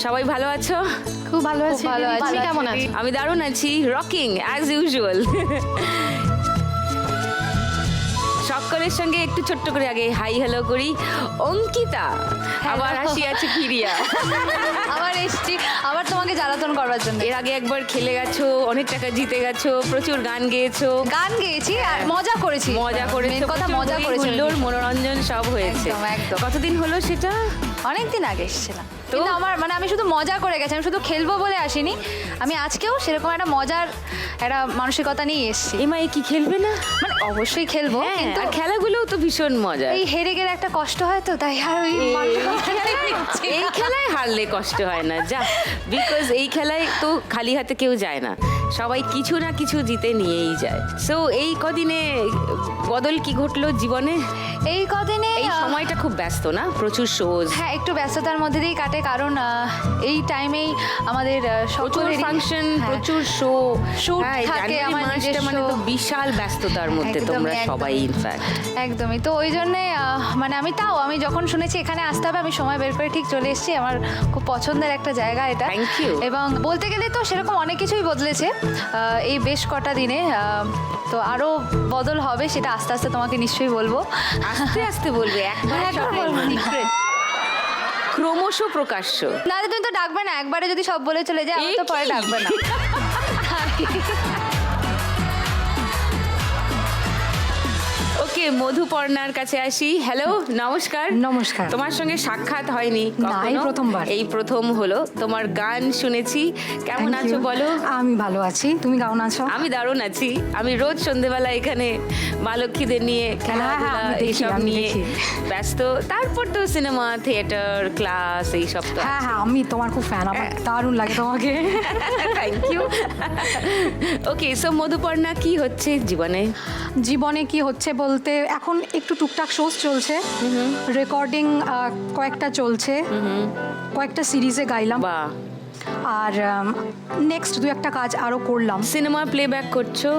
সবাই ভালো আছো? খুব ভালো আছি। তুমি কেমন আছো? আমি দারুণ আছি, রকিং অ্যাজ ইউজুয়াল। সকলের সঙ্গে একটু ছোট্ট করে আগে হাই হ্যালো করি। অঙ্কিতা, আবার হাসি আছে ফিরিয়া। আবার এসছি আবার তোমাকে জ্বালাতন করবার জন্য। এর আগে একবার খেলে গেছো, অনেক টাকা জিতে গেছো, প্রচুর গান গেয়েছো। গান গেয়েছি আর মজা করেছি। মজা করেছো, Main কথা মজা করেছি। মনোরঞ্জন সব হয়েছে। একদম, একদম। কতদিন হলো সেটা? অনেকদিন আগে এসেছিলাম, কিন্তু আমার আমি শুধু মজা করে গেছি, আমি শুধু খেলবো বলে আসিনি। আমি আজকেও সেরকম একটা মজার একটা মানসিকতা নিয়ে এসেছি। এমা কি খেলবে না? অবশ্যই খেলবো, কিন্তু আর খেলাগুলোও তো ভীষণ মজা। এই হেরে গেলে একটা কষ্ট হয়, তো তাই আর ওই এই খেলায় হারলে কষ্ট হয় না, যা, বিকজ এই খেলায় তো খালি হাতে কেউ যায় না, সবাই কিছু না কিছু জিতে নিয়েই যায়। সো এই কদিনে বদল কি ঘটলো জীবনে? এই কদিনে এই সময়টা খুব ব্যস্ত না, প্রচুর শোজ। হ্যাঁ, একটু ব্যস্ততার মধ্যে দিয়েই কাটে, কারণ এই টাইমেই আমাদের প্রচুর ফাংশন, প্রচুর শো, শুট থাকে আমার নিজস্ব। মানে তো বিশাল ব্যস্ততার মধ্যে তোমরা সবাই ইনফ্যাক্ট। একদমই, তো ওই জন্যে আমি যখন শুনেছি এখানে আসতে হবে, আমি সময় বের করে ঠিক চলে এসেছি। আমার খুব পছন্দের একটা জায়গা এটা। Thank you. এবং বলতে গেলে তো সেরকম অনেক কিছুই বদলেছে এই বেশ কটা দিনে, তো আরও বদল হবে, সেটা আস্তে আস্তে তোমাকে নিশ্চয়ই বলবো। আস্তে আস্তে বলবে, একবার বলবো না। সিক্রেট ক্রমশ প্রকাশ্য। না, তুমি তো ডাকবে না, একবারে যদি সব বলে চলে যায়, আমি তো পরে ডাকবে না। ওকে, মধুপর্ণার কাছে আসি। হ্যালো, নমস্কার। নমস্কার। তোমার সঙ্গে সাক্ষাৎ হয়নি না, এই কখনো, প্রথমবার। এই প্রথম হলো। তোমার গান শুনেছি, কেমন Thank আছো you. বলো? আমি ভালো আছি, তুমি কেমন আছো? আমি দারুণ আছি। আমি রোজ সন্ধেবেলা এখানে মা লক্ষ্মীদের নিয়ে খেলাধুলা আমি দেখি, এইসব আমি নিয়ে দেখি। ব্যস্ত। তারপর তো সিনেমা, থিয়েটার, ক্লাস এইসব তো। হ্যাঁ, আমি তোমার খুব ফ্যান, আমার দারুণ লাগে তোমাকে। Thank you. Okay, so Madhuparna, কি হচ্ছে জীবনে? জীবনে কি হচ্ছে বলতে, এখন একটু টুকটাক শোজ চলছে, রেকর্ডিং কয়েকটা চলছে, কয়েকটা সিরিজে গাইলাম, বা আর নেক্সট দু একটা কাজ আরও করলাম। সিনেমা প্লেব্যাক করছো?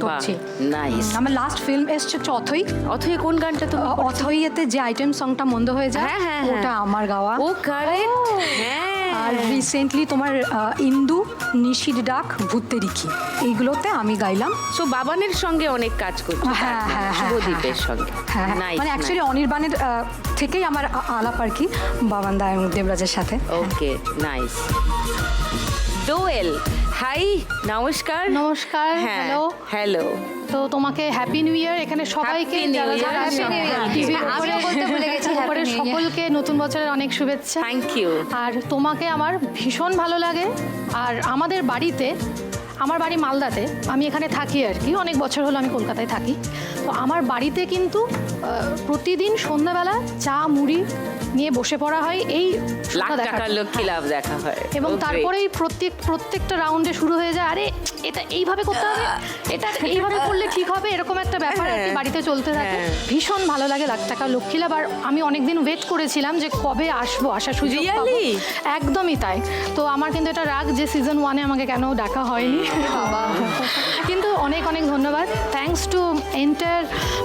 করছি। নাইস। আমার লাস্ট ফিল্ম এসছে হচ্ছে অথই। অথই কোন গানটা তুমি করছো? অথইয়েতে যে আইটেম সংটা মন্দ হয়ে যায়, হ্যাঁ, হ্যাঁ, ওটা আমার গাওয়া। ও কারেক্ট। হ্যাঁ। আর রিসেন্টলি তোমার ইন্দু, নিশির ডাক, ভূতে রিখি, এইগুলোতে আমি গাইলাম। সো বাবানের সঙ্গে অনেক কাজ করছো। হ্যাঁ, হ্যাঁ, হ্যাঁ, শুভদীপের সঙ্গে। হ্যাঁ, Nice, মানে অ্যাকচুয়ালি nice. অনির্বাণের থেকেই আমার আলাপ আর কি, বাবান দা এবং দেবরাজের সাথে। ওকে, নাইস। দোয়েল, হাই, নমস্কার। নমস্কার, হ্যাঁ, হ্যালো। হ্যালো। তো তোমাকে হ্যাপি নিউ ইয়ার এখানে সবাইকে, Happy New যারা Year, যারা Happy আছেন, New Year. টিভির হ্যাঁ, উপরে আমিও বলতে ভুলে গেছি, Happy উপরে New Year. সকলকে নতুন বছরের অনেক শুভেচ্ছা। Thank you. আর তোমাকে আমার ভীষণ ভালো লাগে। আর আমাদের বাড়িতে, আমার বাড়ি মালদাতে, আমি এখানে থাকি আর কি, অনেক বছর হলো আমি কলকাতায় থাকি। তো আমার বাড়িতে কিন্তু প্রতিদিন সন্ধ্যাবেলা চা মুড়ি নিয়ে বসে পড়া হয়, এই লাখ দেখা টাকার লক্ষ্মী লাভ দেখা হয়। এবং Oh, great. তারপরেই প্রত্যেকটা রাউন্ডে শুরু হয়ে যায়, আরে এটা এইভাবে করতে হবে, এটা এইভাবে করলে ঠিক হবে, এরকম একটা ব্যাপার আর কি বাড়িতে চলতে থাকে। হ্যাঁ। ভীষণ ভালো লাগে লাখ টাকা লক্ষ্মী লাভ। আর আমি অনেকদিন ওয়েট করেছিলাম যে কবে আসবো, আসার সুযোগ পাবো। Really? একদমই তাই। তো আমার কিন্তু এটা রাগ যে সিজন 1-এ আমাকে কেন ডাকা হয়নি। কিন্তু অনেক অনেক ধন্যবাদ, থ্যাঙ্কস টু এন্টার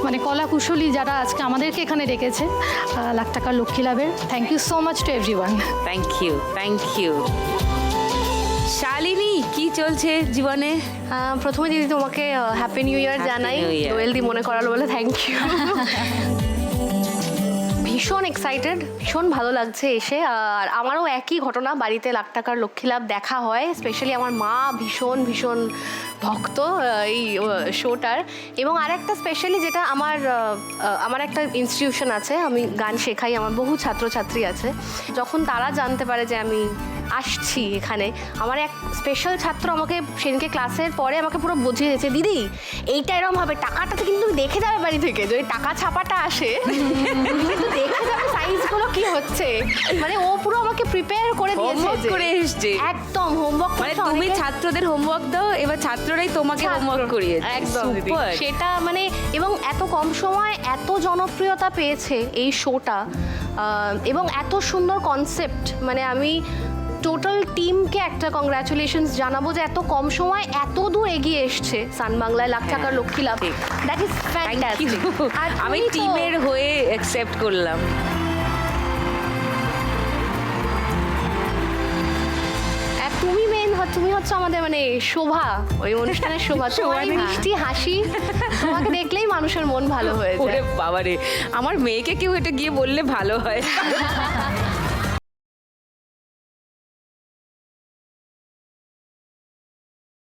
মানে কলা কুশলী যারা আজকে আমাদেরকে এখানে ডেকেছে লাখ টাকা লক্ষ্মী লাভের। Thank you so much to everyone. Thank you, thank you. Shalini, কি চলছে জীবনে? প্রথমে দিদি তোমাকে হ্যাপি নিউ ইয়ার Happy জানাই, New Year. দোয়েল দি মনে করালো বলে থ্যাংক ইউ। ভীষণ এক্সাইটেড, ভীষণ ভালো লাগছে এসে। আর আমারও একই ঘটনা, বাড়িতে লাখ টাকার লক্ষ্মী লাভ দেখা হয়। স্পেশালি আমার মা ভীষণ ভীষণ ভক্ত এই শোটার। এবং আরেকটা স্পেশালি যেটা আমার একটা ইনস্টিটিউশন আছে, আমি গান শেখাই, আমার বহু ছাত্রছাত্রী আছে। যখন তারা জানতে পারে যে আমি আসছি এখানে, আমার এক স্পেশাল ছাত্র আমাকে সেদিনকে ক্লাসের পরে আমাকে পুরো বুঝিয়ে দিয়েছে, দিদি এইটা এরকম হবে, টাকাটা তো কিন্তু দেখে যাবে বাড়ি থেকে, যদি টাকা ছাপাটা আসে তো দেখে যাবে সাইজগুলো কি হচ্ছে। মানে ও পুরো আমাকে প্রিপেয়ার করে দিয়েছে Homework করে এসছে। একদম হোমওয়ার্ক মানে তুমি ছাত্রদের হোমওয়ার্ক দাও, এবার ছাত্ররাই তোমাকে হোমওয়ার্ক করিয়েছে। একদম দিদি। Super. সেটা মানে, এবং এত কম সময় এত জনপ্রিয়তা পেয়েছে এই শোটা, এবং এত সুন্দর কনসেপ্ট। মানে আমি টোটাল টিমকে একটা কংগ্রাচুলেশনস জানাবো যে এত কম সময় এত দূর এগিয়ে এসছে সান বাংলায় লাখ টাকার লক্ষ্মী লাভ। ঠিক। That is Thank you. Fantastic. আমি টিমের হয়ে অ্যাকসেপ্ট করলাম। তুমি হচ্ছে আমাদের মানে শোভা, ওই অনুষ্ঠানের শোভা। তোমার এই মিষ্টি হাসি, তোমাকে দেখলেই মানুষের মন ভালো হয়ে যায়। ওরে বাবারে, আমার মেয়েকে কেউ এটা গিয়ে বললে ভালো হয়।